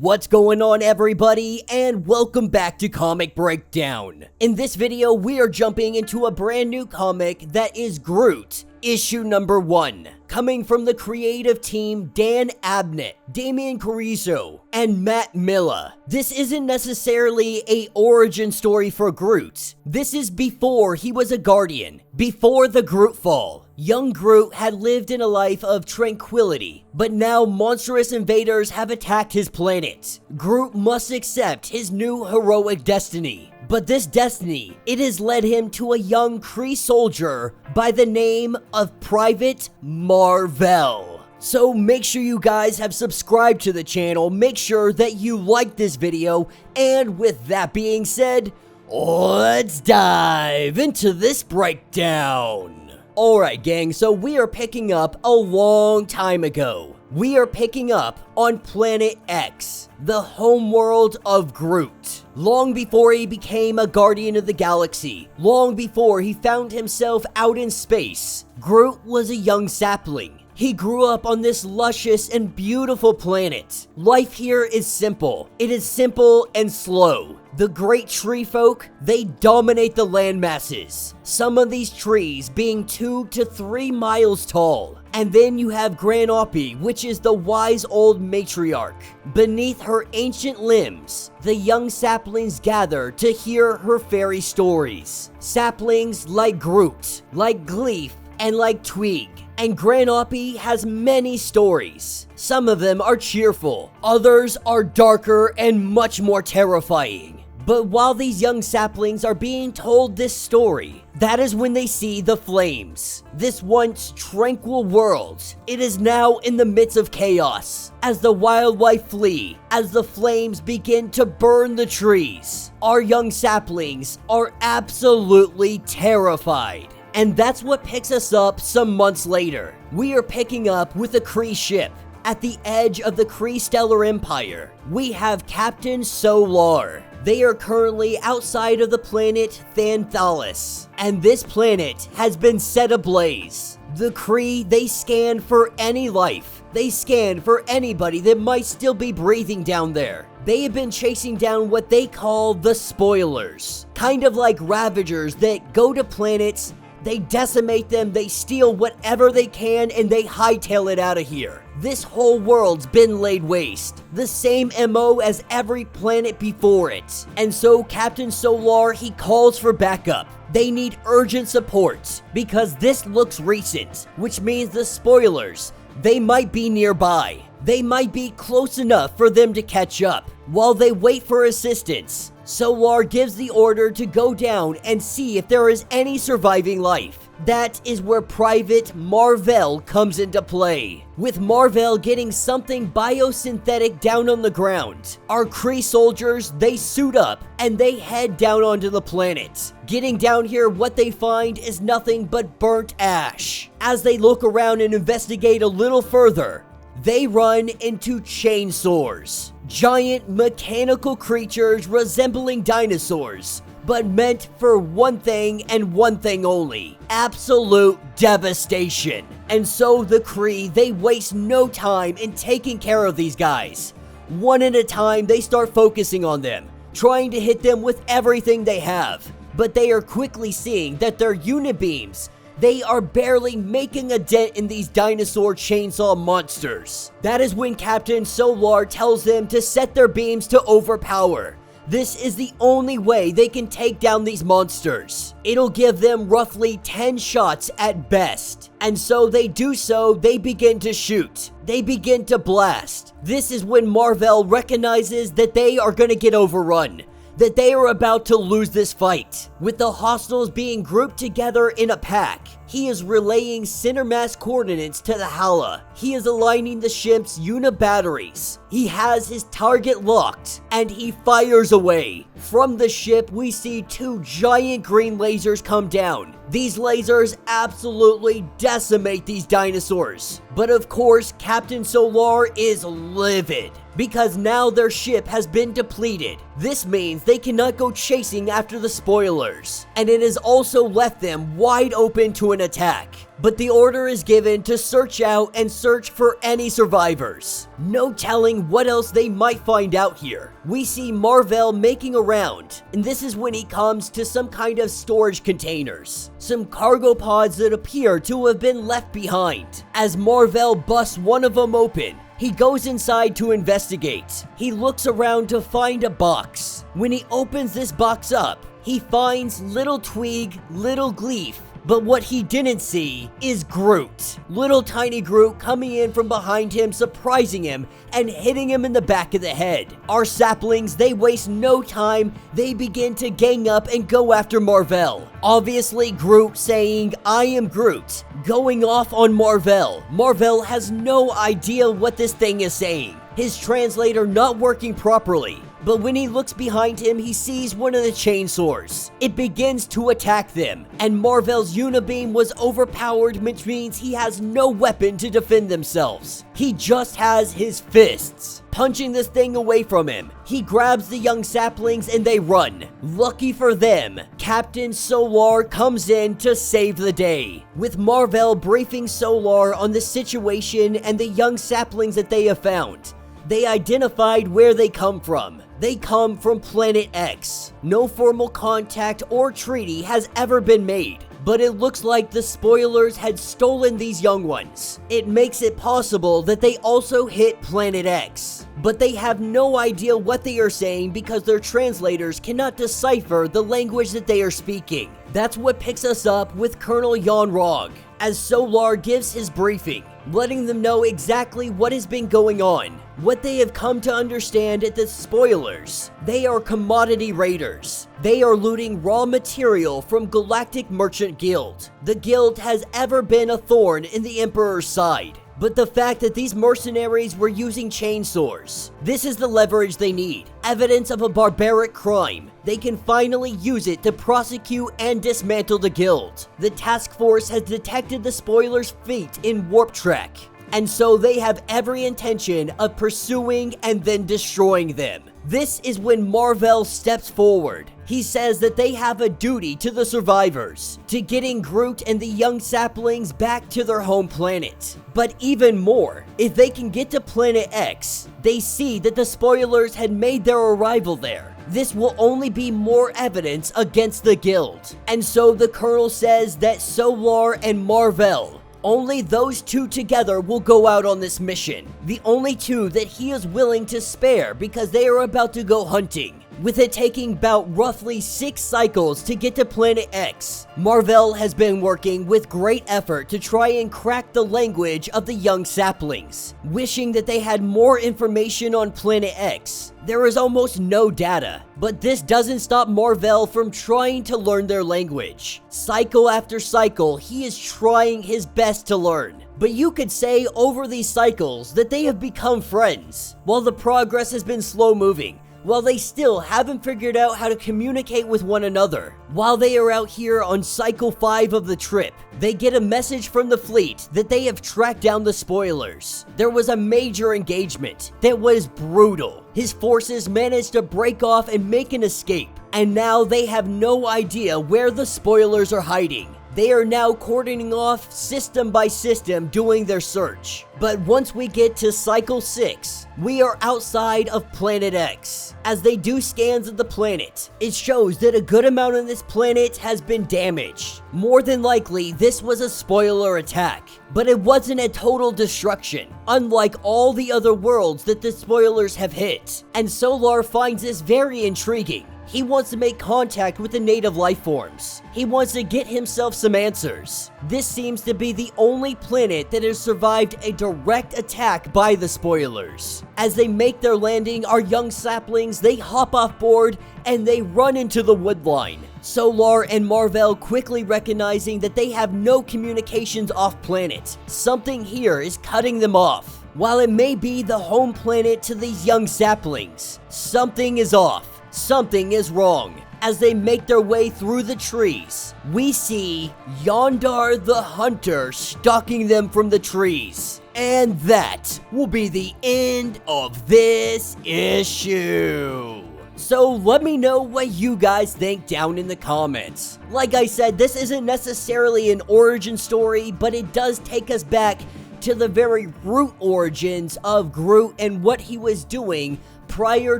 What's going on, everybody, and welcome back to Comic Breakdown. In this video, we are jumping into a brand new comic that is Groot, issue number 1. Coming from the creative team Dan Abnett, Damian Couceiro, and Matt Miller. This isn't necessarily a origin story for Groot. This is before he was a Guardian, before the Grootfall. Young Groot had lived in a life of tranquility, but now monstrous invaders have attacked his planet. Groot must accept his new heroic destiny. But this destiny, it has led him to a young Kree soldier by the name of Private Mar-Vell. So make sure you guys have subscribed to the channel, make sure that you like this video, and with that being said, let's dive into this breakdown. Alright gang, so we are picking up a long time ago. We are picking up on Planet X, the homeworld of Groot. Long before he became a Guardian of the Galaxy, long before he found himself out in space, Groot was a young sapling. He grew up on this luscious and beautiful planet. Life here is simple. It is simple and slow. The great tree folk, they dominate the land masses. Some of these trees being 2 to 3 miles tall. And then you have Groot, which is the wise old matriarch. Beneath her ancient limbs, the young saplings gather to hear her fairy stories. Saplings like Groot, like Gleef, and like Twig. And Groot has many stories. Some of them are cheerful, others are darker and much more terrifying. But while these young saplings are being told this story, that is when they see the flames. This once tranquil world, it is now in the midst of chaos. As the wildlife flee, as the flames begin to burn the trees, our young saplings are absolutely terrified. And that's what picks us up some months later. We are picking up with a Kree ship. At the edge of the Kree Stellar Empire, we have Captain Solar. They are currently outside of the planet Thanthalis, and this planet has been set ablaze. The Kree, they scan for any life. They scan for anybody that might still be breathing down there. They have been chasing down what they call the spoilers. Kind of like Ravagers that go to planets, they decimate them, they steal whatever they can, and they hightail it out of here. This whole world's been laid waste. The same MO as every planet before it. And so Captain Solar, he calls for backup. They need urgent support because this looks recent, which means the spoilers, they might be nearby. They might be close enough for them to catch up. While they wait for assistance, Solar gives the order to go down and see if there is any surviving life. That is where Private Mar-Vell comes into play. With Mar-Vell getting something biosynthetic down on the ground, our Kree soldiers, they suit up and they head down onto the planet. Getting down here, what they find is nothing but burnt ash. As they look around and investigate a little further, they run into chainsaws. Giant mechanical creatures resembling dinosaurs, but meant for one thing and one thing only: absolute devastation. And so the Kree, they waste no time in taking care of these guys. One at a time, they start focusing on them, trying to hit them with everything they have. But they are quickly seeing that their unit beams, they are barely making a dent in these dinosaur chainsaw monsters. That is when Captain Solar tells them to set their beams to overpower. This is the only way they can take down these monsters. It'll give them roughly 10 shots at best. And so they do so, they begin to shoot. They begin to blast. This is when Mar-Vell recognizes that they are gonna get overrun, that they are about to lose this fight. With the hostiles being grouped together in a pack, he is relaying center mass coordinates to the Hala. He is aligning the ship's unit batteries. He has his target locked, and he fires away. From the ship, we see 2 giant green lasers come down. These lasers absolutely decimate these dinosaurs. But of course, Captain Solar is livid. because now their ship has been depleted. This means they cannot go chasing after the spoilers, and it has also left them wide open to an attack. But the order is given to search out and search for any survivors. No telling what else they might find out here. We see Mar-Vell making around, and this is when he comes to some kind of storage containers. Some cargo pods that appear to have been left behind. As Mar-Vell busts one of them open, he goes inside to investigate. He looks around to find a box. When he opens this box up, he finds little Twig, little Gleef. But what he didn't see is Groot. Little tiny Groot coming in from behind him, surprising him and hitting him in the back of the head. Our saplings, they waste no time. They begin to gang up and go after Mar-Vell. Obviously, Groot saying, "I am Groot," going off on Mar-Vell. Mar-Vell has no idea what this thing is saying. His translator not working properly. But when he looks behind him, he sees one of the chainsaws. It begins to attack them, and Mar-Vell's unibeam was overpowered, which means he has no weapon to defend themselves. He just has his fists. Punching this thing away from him, he grabs the young saplings and they run. Lucky for them, Captain Solar comes in to save the day, with Mar-Vell briefing Solar on the situation and the young saplings that they have found. They identified where they come from. They come from Planet X. No formal contact or treaty has ever been made, but it looks like the spoilers had stolen these young ones. It makes it possible that they also hit Planet X, but they have no idea what they are saying because their translators cannot decipher the language that they are speaking. That's what picks us up with Colonel Yon-Rogg, as Solar gives his briefing, letting them know exactly what has been going on. What they have come to understand at the spoilers, they are commodity raiders. They are looting raw material from Galactic Merchant Guild. The guild has ever been a thorn in the Emperor's side. But the fact that these mercenaries were using chainsaws, this is the leverage they need. Evidence of a barbaric crime. They can finally use it to prosecute and dismantle the guild. The task force has detected the spoilers' feet in warp track, and so they have every intention of pursuing and then destroying them. This is when Mar-Vell steps forward. He says that they have a duty to the survivors, to getting Groot and the young saplings back to their home planet. But even more, if they can get to Planet X, they see that the spoilers had made their arrival there. This will only be more evidence against the guild. And so the Colonel says that Solar and Mar-Vell, only those two together will go out on this mission. The only two that he is willing to spare because they are about to go hunting. With it taking about roughly 6 cycles to get to Planet X, Mar-Vell has been working with great effort to try and crack the language of the young saplings, wishing that they had more information on Planet X. There is almost no data, but this doesn't stop Mar-Vell from trying to learn their language. Cycle after cycle, he is trying his best to learn. But you could say over these cycles that they have become friends. While the progress has been slow moving, while they still haven't figured out how to communicate with one another. While they are out here on cycle 5 of the trip, they get a message from the fleet that they have tracked down the spoilers. There was a major engagement that was brutal. His forces managed to break off and make an escape, and now they have no idea where the spoilers are hiding. They are now cordoning off system by system doing their search. But once we get to cycle 6, we are outside of Planet X. As they do scans of the planet, it shows that a good amount of this planet has been damaged. More than likely, this was a spoiler attack. But it wasn't a total destruction, unlike all the other worlds that the spoilers have hit. And Solar finds this very intriguing. He wants to make contact with the native life forms. He wants to get himself some answers. This seems to be the only planet that has survived a direct attack by the spoilers. As they make their landing, our young saplings, they hop off board and they run into the wood line. Solar and Mar-Vell quickly recognizing that they have no communications off planet. Something here is cutting them off. While it may be the home planet to these young saplings, something is off. Something is wrong. As they make their way through the trees, we see Yondar the Hunter stalking them from the trees. And that will be the end of this issue. So let me know what you guys think down in the comments. Like I said, this isn't necessarily an origin story, but it does take us back to the very root origins of Groot and what he was doing prior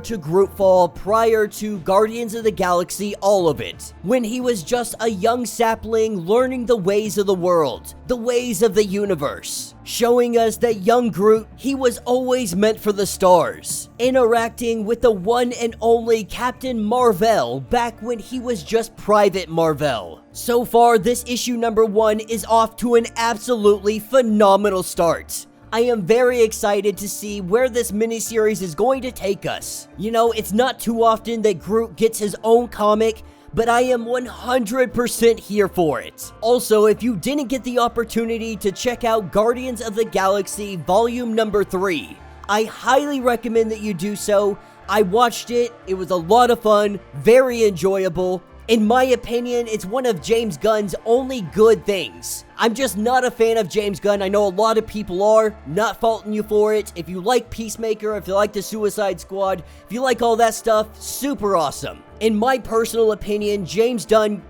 to Grootfall, prior to Guardians of the Galaxy, all of it. When he was just a young sapling learning the ways of the world, the ways of the universe. Showing us that young Groot, he was always meant for the stars. Interacting with the one and only Captain Mar-Vell back when he was just Private Mar-Vell. So far, this issue number 1 is off to an absolutely phenomenal start. I am very excited to see where this miniseries is going to take us. You know, it's not too often that Groot gets his own comic, but I am 100% here for it. Also, if you didn't get the opportunity to check out Guardians of the Galaxy Volume number 3, I highly recommend that you do so. I watched it, it was a lot of fun, very enjoyable. In my opinion, it's one of James Gunn's only good things. I'm just not a fan of James Gunn. I know a lot of people are, not faulting you for it. If you like Peacemaker, if you like the Suicide Squad, if you like all that stuff, super awesome. In my personal opinion, James Gunn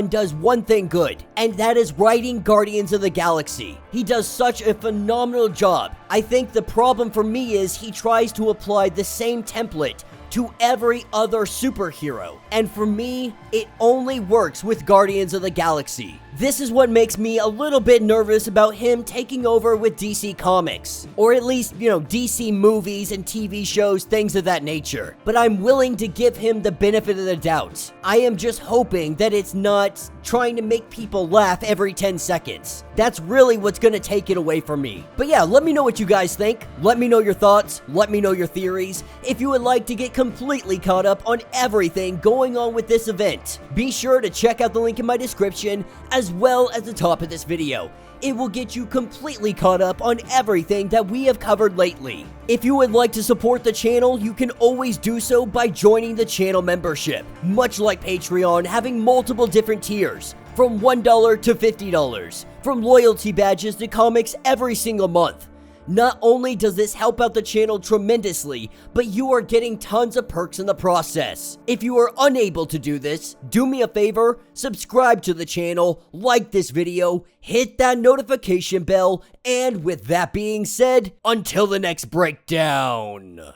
does one thing good, and that is writing Guardians of the Galaxy. He does such a phenomenal job. I think the problem for me is he tries to apply the same template to every other superhero. And for me, it only works with Guardians of the Galaxy. This is what makes me a little bit nervous about him taking over with DC Comics. Or at least, DC movies and TV shows, things of that nature. But I'm willing to give him the benefit of the doubt. I am just hoping that it's not trying to make people laugh every 10 seconds. That's really what's gonna take it away from me. But yeah, let me know what you guys think. Let me know your thoughts. Let me know your theories. If you would like to get completely caught up on everything going on with this event, be sure to check out the link in my description as well as the top of this video. It will get you completely caught up on everything that we have covered lately. If you would like to support the channel, you can always do so by joining the channel membership. Much like Patreon, having multiple different tiers, from $1 to $50, from loyalty badges to comics every single month. Not only does this help out the channel tremendously, but you are getting tons of perks in the process. If you are unable to do this, do me a favor, subscribe to the channel, like this video, hit that notification bell, and with that being said, until the next breakdown.